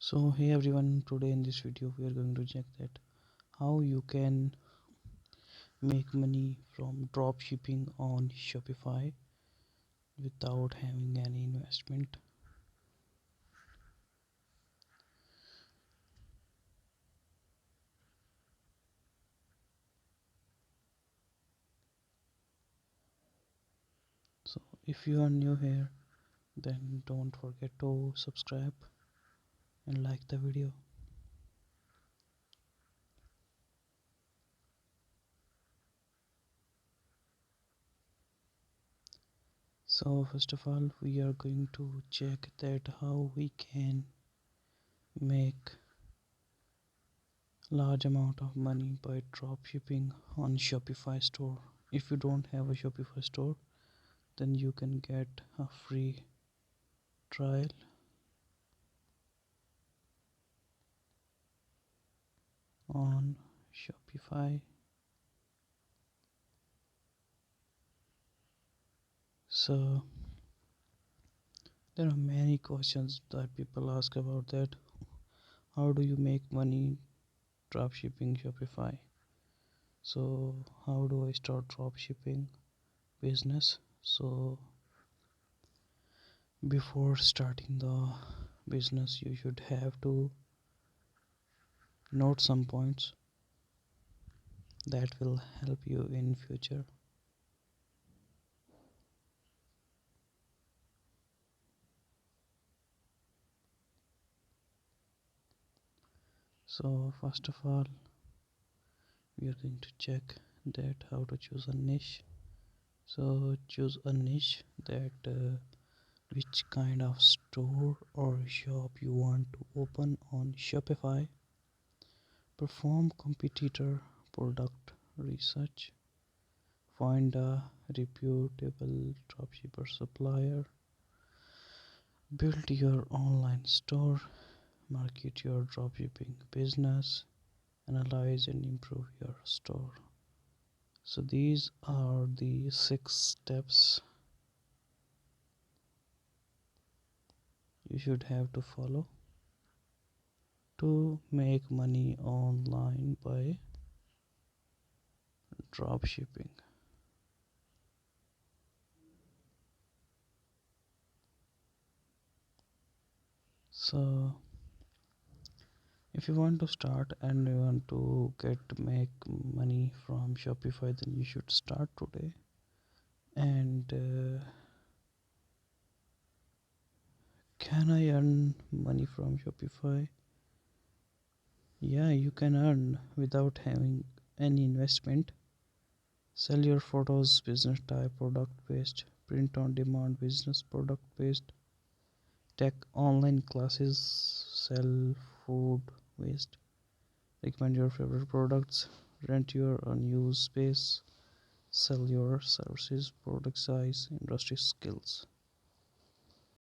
So hey everyone, today in this video we are going to check that how you can make money from drop shipping on Shopify without having any investment. So if you are new here, then don't forget to subscribe and like the video. So first of all, we are going to check that how we can make large amount of money by drop shipping on Shopify store. If you don't have a Shopify store, then you can get a free trial on Shopify. So there are many questions that people ask about that. How do you make money drop shipping Shopify? So how do I start drop shipping business? So before starting the business, you should have to note some points that will help you in future. So first of all, we are going to check that how to choose a niche. So choose a niche that which kind of store or shop you want to open on Shopify. Perform competitor product research. Find a reputable dropshipper supplier. Build your online store. Market your dropshipping business. Analyze and improve your store. So these are the 6 steps you should have to follow to make money online by drop shipping. So if you want to start and you want to make money from Shopify, then you should start today. And can I earn money from Shopify? Yeah, you can earn without having any investment. Sell your photos, business type, product based, print on demand, business product based, tech online classes, sell food waste, recommend your favorite products, rent your unused space, sell your services, product size, industry skills.